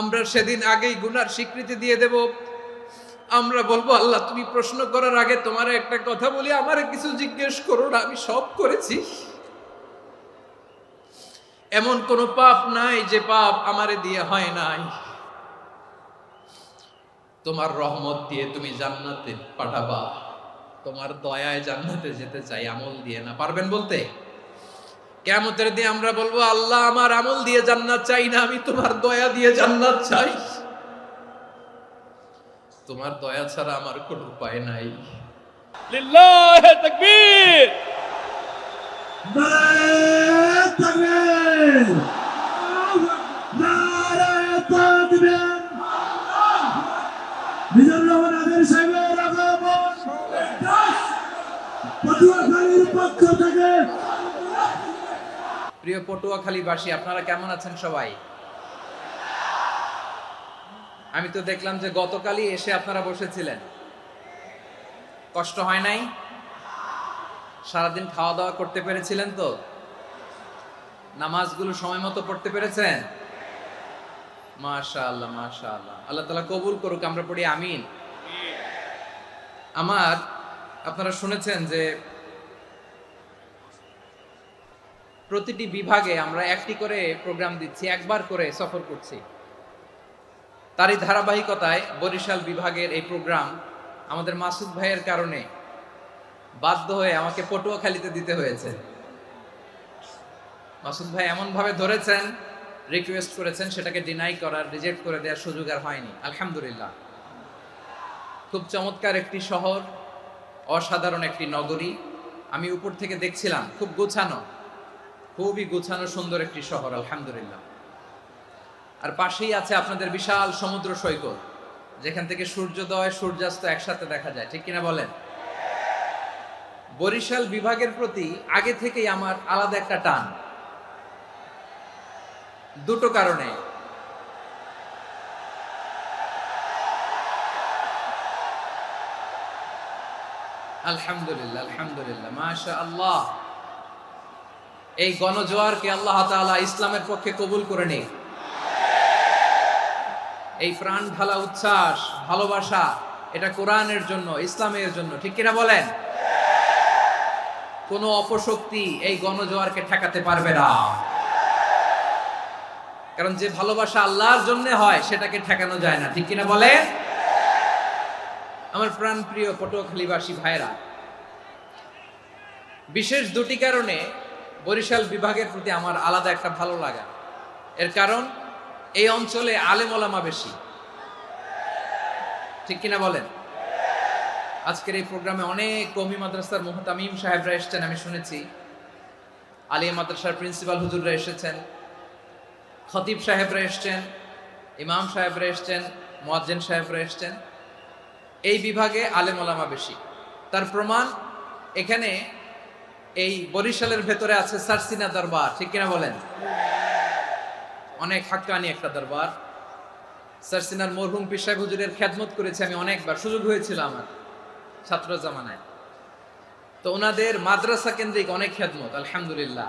আমরা সেদিন আগেই গুনার স্বীকৃতি দিয়ে দেব। আমরা বলবো, আল্লাহ তুমি প্রশ্ন করার আগে তোমার একটা কথা বলি, আমারে কিছু জিজ্ঞেস করো না, আমি সব করেছি। এমন কোন পাপ নাই যে পাপ আমারে দিয়ে হয় নাই। তোমার রহমত দিয়ে তুমি জান্নাতে পাঠাবা, তোমার দয়ায় জান্নাতে যেতে চাই, আমল দিয়ে না। পারবেন বলতে? কিয়ামতের দিন আমরা বলবো, আল্লাহ আমার আমল দিয়ে জান্নাত চাই না, আমি তোমার দয়া দিয়ে জান্নাত চাই। তোমার দয়া ছাড়া আমার কোনো উপায় নাই। লিল্লাহি তাকবীর, নারায়ে তাকবীর, নারায়ে তাকবীর। মিজানুর রহমান আদের সাহেবের আগমন পটুয়াখালীর পক্ষ থেকে। প্রিয় পটুয়াখালীবাসী, আপনারা কেমন আছেন সবাই? আমি তো দেখলাম যে গতকালই এসে আপনারা বসেছিলেন। কষ্ট হয় নাই? সারাদিন খাওয়া দাওয়া করতে পেরেছিলেন তো? নামাজগুলো সময় মতো পড়তে পেরেছেন? মাশাআল্লাহ, মাশাআল্লাহ। আল্লাহ তাআলা কবুল করুক, আমরা পড়ি আমিন। আপনারা শুনেছেন যে প্রতিটি বিভাগে আমরা একটি করে প্রোগ্রাম দিচ্ছি, একবার করে সফর করছি। তারই ধারাবাহিকতায় বরিশাল বিভাগের এই প্রোগ্রাম আমাদের মাসুদ ভাইয়ের কারণে বাধ্য হয়ে আমাকে পটুয়াখালীতে দিতে হয়েছে। মাসুদ ভাই এমন ভাবে ধরেছেন, রিকোয়েস্ট করেছেন, সেটাকে ডিনাই করার, রিজেক্ট করে দেওয়ার সুযোগ আর হয়নি। আলহামদুলিল্লাহ। খুব চমৎকার একটি শহর, অসাধারণ একটি নগরী। আমি উপর থেকে দেখছিলাম, খুব গোছানো, খুবই গোছানো সুন্দর একটি শহর, আলহামদুলিল্লাহ। আর পাশেই আছে আপনাদের বিশাল সমুদ্র সৈকত, যেখান থেকে সূর্যোদয় সূর্যাস্ত একসাথে দেখা যায়, ঠিক কিনা বলেন? বরিশাল বিভাগের প্রতি আগে থেকেই আমার আলাদা একটা টান, দুটো কারণে। আলহামদুলিল্লাহ, আলহামদুলিল্লাহ, মাশাআল্লাহ। এই গণজোয়ারকে আল্লাহ তাআলা ইসলামের পক্ষে কবুল করে নিক। এই প্রাণ ঢালা উচ্ছ্বাস, ভালোবাসা, এটা কোরআনের জন্য, ইসলামের জন্য, ঠিক কিনা বলেন? কোন অপশক্তি এই গণজোয়ারকে ঠেকাতে পারবে না। কারণ যে ভালোবাসা আল্লাহর জন্য হয় সেটাকে ঠেকানো যায় না, ঠিক কিনা বলে? আমার প্রাণ প্রিয় পটুয়াখালীবাসী ভাইরা, বিশেষ দুটি কারণে বরিশাল বিভাগের প্রতি আমার আলাদা একটা ভালো লাগা। এর কারণ, এই অঞ্চলে আলেম ওলামা বেশি, ঠিক কিনা বলেন? আজকের এই প্রোগ্রামে অনেক কওমি মাদ্রাসার মুহতামিম সাহেবরা এসেছেন, আমি শুনেছি। আলিয়া মাদ্রাসার প্রিন্সিপাল হুজুররা এসেছেন, খতিব সাহেবরা এসেছেন, ইমাম সাহেবরা এসেছেন, মুয়াজ্জিন সাহেবরা এসেছেন। এই বিভাগে আলেম ওলামা বেশি। তার প্রমাণ, এখানে এই বরিশালের ভেতরে আছে সারসিনা দরবার, ঠিক কিনা বলেন? অনেক হাক্কানি একটা দরবার। সারসিনার মরহুম পীর সাহেব হুজুরের খেদমত করেছি আমি অনেকবার, সুযোগ হয়েছিল আমার ছাত্র জামানায়। তো ওনাদের মাদ্রাসা কেন্দ্রিক অনেক খেদমত, আলহামদুলিল্লাহ।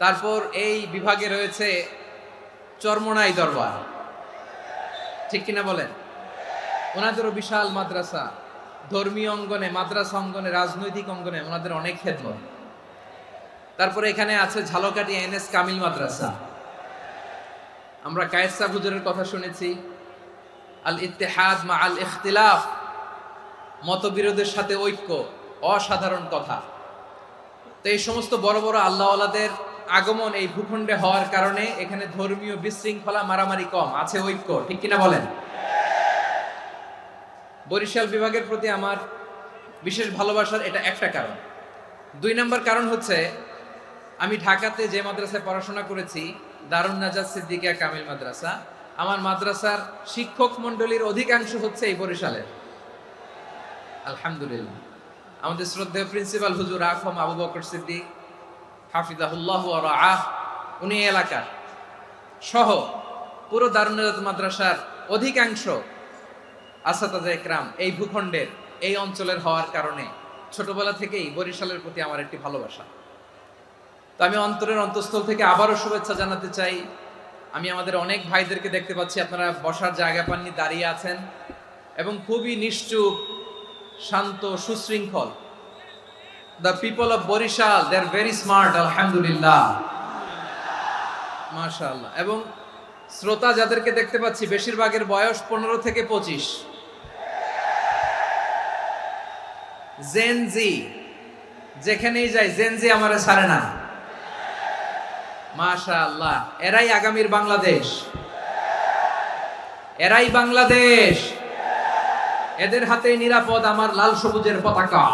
তারপর এই বিভাগে রয়েছে চরমোনাই দরবার, ঠিক কিনা বলেন? ওনাদেরও বিশাল মাদ্রাসা, ধর্মীয় অঙ্গনে, মাদ্রাসা অঙ্গনে, রাজনৈতিক অঙ্গনে ওনাদের অনেক খেদমত। তারপরে এখানে আছে ঝালকাঠি এনএস কামিল মাদ্রাসা। আমরা কায়েস সাহেব হুজুরের কথা শুনেছি, আল ইত্তেহাদ মা আল ইখতিলাফ, মতবিরোধের সাথে ঐক্য, অসাধারণ কথা। তো এই সমস্ত বড় বড় আল্লাহওয়ালাদের আগমন এই ভূখণ্ডে হওয়ার কারণে এখানে ধর্মীয় বিশৃঙ্খলা, মারামারি কম, আছে ঐক্য, ঠিক কিনা বলেন? বরিশাল বিভাগের প্রতি আমার বিশেষ ভালোবাসার এটা একটা কারণ। দুই নম্বর কারণ হচ্ছে, আমি ঢাকাতে যে মাদ্রাসায় পড়াশোনা করেছি, দারুন নাজাত সিদ্দিকিয়া কামিল মাদ্রাসা, আমার মাদ্রাসার শিক্ষক মন্ডলীর অধিকাংশ হচ্ছে এই বরিশালের, আলহামদুলিল্লাহ। আমাদের শ্রদ্ধেয় প্রিন্সিপাল হুজুর আখম আবু বকর সিদ্দিক হাফিজাহুল্লাহ ওয়া রাআহ, উনি এলাকার সহ পুরো দারুন নাজাত মাদ্রাসার অধিকাংশ আসাতাজা ইকরাম এই ভূখণ্ডের, এই অঞ্চলের হওয়ার কারণে ছোটবেলা থেকেই বরিশালের প্রতি আমার একটি ভালোবাসা। তো আমি অন্তরের অন্তঃস্থল থেকে আবারও শুভেচ্ছা জানাতে চাই আমি আমাদের অনেক ভাইদেরকে দেখতে পাচ্ছি আপনারা বসার জায়গা পাননি, দাঁড়িয়ে আছেন এবং খুবই নিশ্চুপ, শান্ত, সুশৃঙ্খল। The people of Barishal, they are very smart, আলহামদুলিল্লাহ, মাশাআল্লাহ। এবং শ্রোতা যাদেরকে দেখতে পাচ্ছি বেশিরভাগের বয়স 15 থেকে 25। জেনজি, যেখানেই যাই জেনজি আমারে ছাড়ে না, মাশাআল্লাহ। এরাই আগামীর বাংলাদেশ, এরাই বাংলাদেশ। এদের হাতে নিরাপদ আমার লাল সবুজের পতাকা,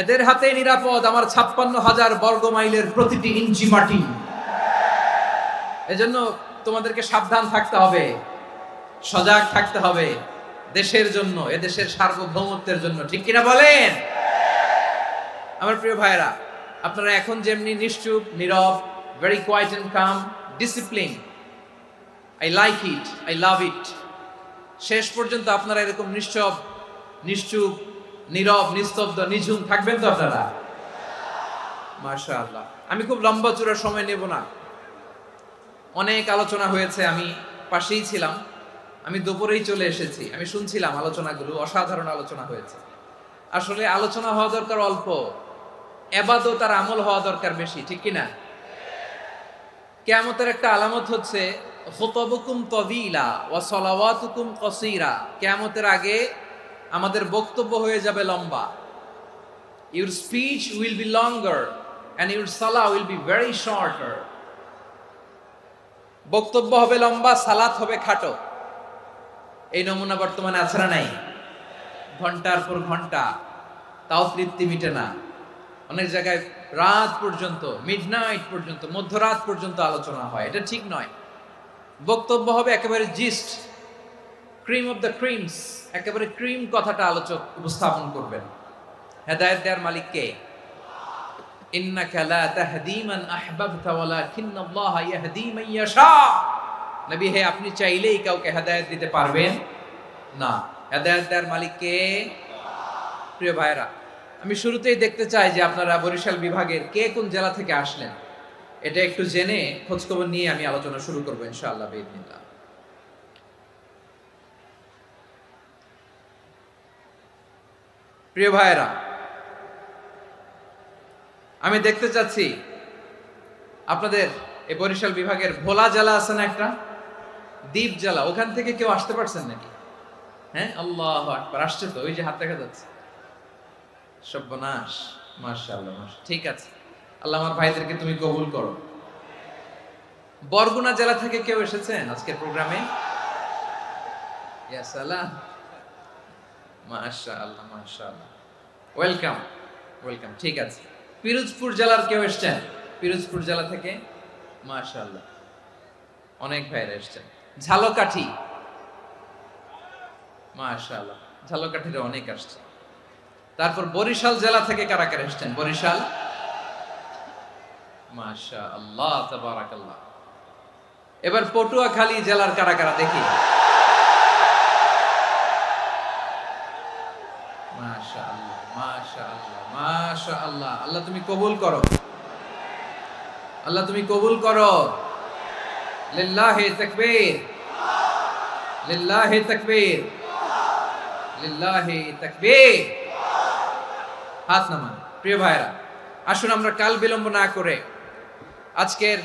এদের হাতে নিরাপদ আমার 56,000 বর্গ মাইলের প্রতিটি ইঞ্চি মাটি। এজন্য তোমাদেরকে সাবধান থাকতে হবে, সজাগ থাকতে হবে দেশের জন্য, এদেশের সার্বভৌমত্বের জন্য, ঠিক কিনা বলেন? আমার প্রিয় ভাইরা, আপনারা এখন যেমনি নিশ্চুপ, নীরব, very quiet and calm, discipline, I like it, I love it. শেষ পর্যন্ত আপনারা এরকম নিশ্চুপ, নীরব, নিস্তব্ধ, নিঝুম থাকবেন তো আপনারা? মাশাআল্লাহ। আমি খুব লম্বা চূড়া সময় নেব না, অনেক আলোচনা হয়েছে, আমি পাশেই ছিলাম, আমি দুপুরেই চলে এসেছি, আমি শুনছিলাম আলোচনাগুলো, অসাধারণ আলোচনা হয়েছে। আসলে আলোচনা হওয়া দরকার অল্প, ইবাদত আর আমল হওয়া দরকার বেশি, ঠিক কিনা? কিয়ামতের একটা আলামত হচ্ছে খুতবুকুম তাওয়িলা ওয়া সালাওয়াতুকুম কাসীরা। কিয়ামতের আগে আমাদের বক্তব্য হয়ে যাবে লম্বা। Your speech will be longer and your salah will be very shorter. বক্তব্য হবে লম্বা, সালাত হবে খাটো। এই নমুনা বর্তমানে আছে না নাই? ঘন্টার পর ঘন্টা, তাও তৃপ্তি মিটে না। অনেক জায়গায় রাত পর্যন্ত, মিডনাইট পর্যন্ত, মধ্যরাত পর্যন্ত আলোচনা হয়, এটা ঠিক নয়। বক্তব্য হবে একেবারে gist, cream of the creams, একেবারে ক্রিম কথাটা আলোচক উপস্থাপন করবেন। হেদায়েত দেওয়ার মালিক কে? ইন্নাকা লা তাহদি মান আহবাবতা ওয়ালাকিন্নাল্লাহা ইয়াহদি মান ইয়াশা। নবী হে, আপনি চাইলেই কাউকে হেদায়েত দিতে পারবেন না, হেদায়েত দেওয়ার মালিক কে? প্রিয় ভাইরা, আমি শুরুতেই দেখতে চাই যে আপনারা বরিশাল বিভাগের কে কোন জেলা থেকে আসলেন, এটা একটু জেনে খোঁজখবর নিয়ে আমি আলোচনা শুরু করবো ইনশাআল্লাহ বিইذنিল্লাহ। প্রিয় ভাইরা, আমি দেখতে চাচ্ছি আপনাদের এই বরিশাল বিভাগের ভোলা জেলা আছে না একটা, দ্বীপ জেলা, ওখান থেকে কেউ আসতে পারছেন নাকি? হ্যাঁ, আল্লাহু আকবার, আসছে তো, ওই যে হাত দেখা যাচ্ছে। সর্বনাশ, মাশাআল্লাহ, ঠিক আছে, আল্লাহ আমার ভাইদেরকে তুমি কবুল করো। বরগুনা জেলা থেকে কেউ এসেছেন আজকের প্রোগ্রামে? ইয়া সালাম, মাশাআল্লাহ, মাশাআল্লাহ, ওয়েলকাম, ওয়েলকাম, ঠিক আছে। পিরোজপুর জেলার কেউ এসেছেন? পিরোজপুর জেলা থেকে মাশাআল্লাহ অনেক ভাইরা এসেছেন। ঝালকাঠি, মাশাআল্লাহ, ঝালকাঠিতে অনেক আসছে। তারপর বরিশাল জেলা থেকে কারা কারা এসেছেন? বরিশাল, মাশাআল্লাহ, তাবারাকাল্লাহ। এবার পটুয়াখালী জেলার কারা কারা দেখি? মাশাআল্লাহ, মাশাআল্লাহ, মাশাআল্লাহ। আল্লাহ তুমি কবুল করো, আল্লাহ তুমি কবুল করো। লিল্লাহি তাকবীর, লিল্লাহি তাকবীর, লিল্লাহি তাকবীর। হাত নামান। প্রিয় ভাইরা, আসুন আমরা কাল বিলম্ব না করে আজকের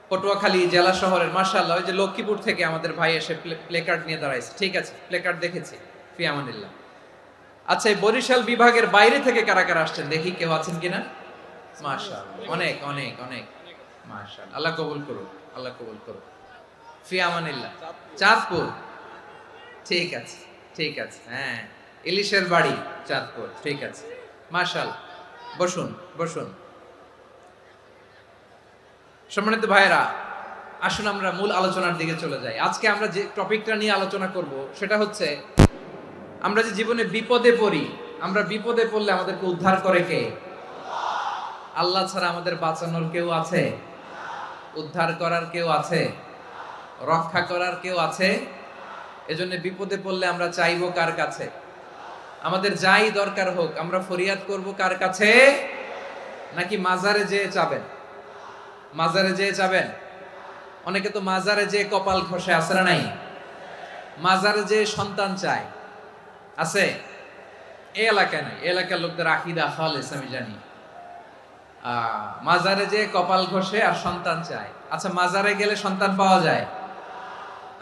পটুয়াখালী জেলা শহরের, মাশাআল্লাহ, ওই যে লক্ষ্মীপুর থেকে আমাদের ভাই এসে প্লেকার্ড নিয়ে দাঁড়াইছে, ঠিক আছে, প্লেকার্ড দেখেছি, ফি আমানিল্লাহ। আচ্ছা, এই বরিশাল বিভাগের বাইরে থেকে কারা কারা আসছেন দেখি, কেউ আছেন কিনা? মাশাআল্লাহ, অনেক অনেক অনেক, মাশাআল্লাহ, আল্লাহ কবুল করুন, আল্লাহ কবুল করুন, ফি আমানিল্লাহ। চাঁদপুর, ঠিক আছে, ঠিক আছে, হ্যাঁ, ইলিশের বাড়ি, চাঁদপুর, ঠিক আছে, মাশাআল্লাহ। বসুন, বসুন। সম্মানিত ভাইরা, আসুন আমরা মূল আলোচনার দিকে চলে যাই। আজকে আমরা যে টপিকটা নিয়ে আলোচনা করব সেটা হচ্ছে, আমরা যে জীবনে বিপদে পড়ি, আমরা বিপদে পড়লে আমাদেরকে উদ্ধার করে কে? আল্লাহ ছাড়া আমাদের বাঁচানোর কেউ আছে? উদ্ধার করার কেউ আছে? রক্ষা করার কেউ আছে? এজন্য বিপদে পড়লে আমরা চাইবো কার কাছে? আমাদের যাই দরকার হোক আমরা ফরিয়াদ করব কার কাছে? নাকি মাজারে যেয়ে চাবেন? মাজারে যেয়ে যাবেন? অনেকে তো মাজারে যেয়ে কপাল ঘষে, আছে না নাই? মাজারে যেয়ে সন্তান চায়, আছে? এই এলাকায় নাই, এই এলাকার লোকদের আকীদা খালেস আমি জানি। মাজারে যে কপাল ঘষে আর সন্তান চায়। আচ্ছা, মাজারে গেলে সন্তান পাওয়া যায়?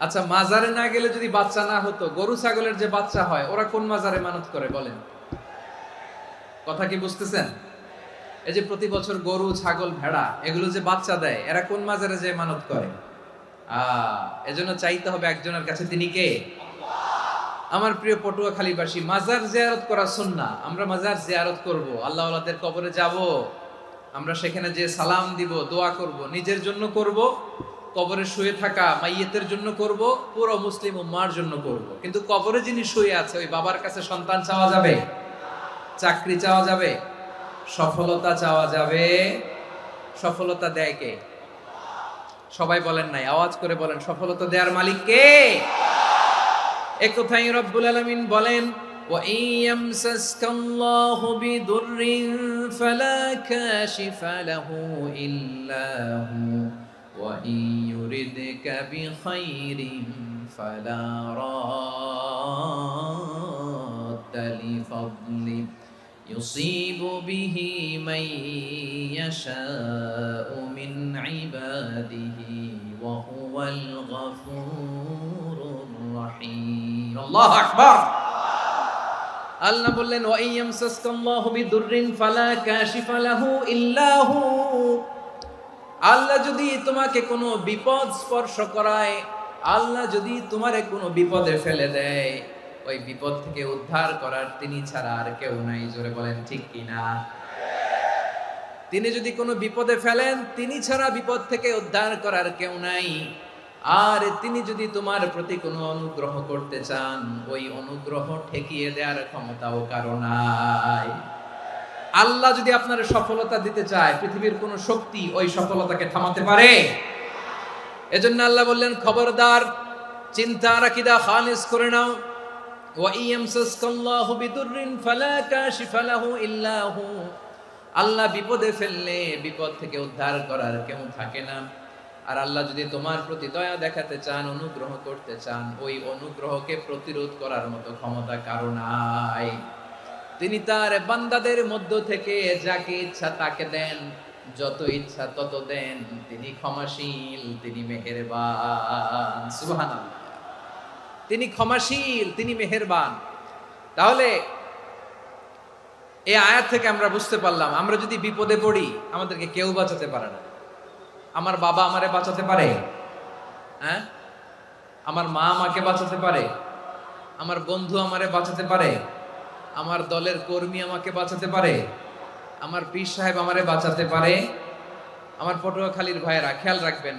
আচ্ছা, মাজারে না গেলে যদি বাচ্চা না হতো, গরু ছাগলের যে বাচ্চা হয় ওরা কোন মাজারে মানত করে বলেন? কথা কি বুঝতেছেন? এই যে প্রতি বছর গরু ছাগল ভেড়া এগুলো যে বাচ্চা দেয়, এরা কোন মাজারে যে মানত করে? এজন্য চাইতে হবে একজনের কাছে, তিনি কে? আমার প্রিয় পটুয়াখালীবাসী, মাজার জিয়ারত করা সুন্নাহ। আমরা মাজার জিয়ারত করব, আল্লাহ ওয়ালাদের কবরে যাব, আমরা সেখানে যে সালাম দিব, দোয়া করব, নিজের জন্য করব, কবরে শুয়ে থাকা মাইয়েতের জন্য করব, পুরো মুসলিম উম্মার জন্য করব। কিন্তু কবরে যিনি শুয়ে আছে ওই বাবার কাছে সন্তান চাওয়া যাবে? চাকরি চাওয়া যাবে? সফলতা চাওয়া যাবে? সফলতা দেয় কে? সবাই বলেন নাই, আওয়াজ করে বলেন, সফলতা দেওয়ার মালিক কে? একথাই রব্বুল আলামিন বলেন, ওয়া ইয়ামসাসকাল্লাহু বিদুররিন ফালা কাশিফা লাহু ইল্লা হু ওয়া ইয়ুরিদকা বিখাইরিন ফালা রাদ্দা লিফাদলি ইউসিবু বিহি মান ইয়াশাউ মিন ইবাদিহি ওয়া হুয়াল গফুরুর রহিম। আল্লাহু আকবার। আল্লাহ বললেন, ওয়া ইয়ামসাসকাল্লাহু বিদুররিন ফালা কাশিফা লাহু ইল্লা হু। আল্লাহ যদি তোমাকে কোনো বিপদ স্পর্শ করায়, আল্লাহ যদি তোমারে কোনো বিপদে ফেলে দেয়, ওই বিপদ থেকে উদ্ধার করার তিনি ছাড়া আর কেউ নাই। জোরে বলেন ঠিক কিনা? তিনি যদি কোনো বিপদে ফেলেন, তিনি ছাড়া বিপদ থেকে উদ্ধার করার কেউ নাই। আর তিনি যদি তোমার প্রতি কোনো অনুগ্রহ করতে চান, ওই অনুগ্রহ ঠেকিয়ে দেওয়ার ক্ষমতাও কারো নাই। আল্লাহ যদি আপনার সফলতা দিতে চায়, পৃথিবীর কোনো শক্তি ওই সফলতাকে থামাতে পারে? এজন্য আল্লাহ বললেন, খবরদার, চিন্তা আকীদা খালিস করে নাও। ওয়া ইয়ামসাসকাল্লাহু বিদুররিন ফালা কাশিফা লাহু ইল্লা হু। আল্লাহ বিপদে ফেললে বিপদ থেকে উদ্ধার করার কেউ থাকে না। আর আল্লাহ যদি তোমার প্রতি দয়া দেখাতে চান, অনুগ্রহ করতে চান, ওই অনুগ্রহকে প্রতিরোধ করার মতো ক্ষমতা কারো নাই। তিনি তার বান্দাদের মধ্য থেকে যাকে ইচ্ছা তাকে দেন, যত ইচ্ছা তত দেন। তিনি ক্ষমাশীল, তিনি মেহেরবান। সুবহানাল্লাহ। তিনি ক্ষমাশীল, তিনি মেহেরবান। তাহলে এই আয়াত থেকে আমরা বুঝতে পারলাম, আমরা যদি বিপদে পড়ি আমাদেরকে কেউ বাঁচাতে পারে না। আমার বাবা আমারে বাঁচাতে পারে? হ্যাঁ? আমার মা আমাকে বাঁচাতে পারে? আমার বন্ধু আমারে বাঁচাতে পারে? আমার দলের কর্মী আমাকে বাঁচাতে পারে? আমার পীর সাহেব আমারে বাঁচাতে পারে? আমার পটুয়াখালীর ভাইয়েরা খেয়াল রাখবেন,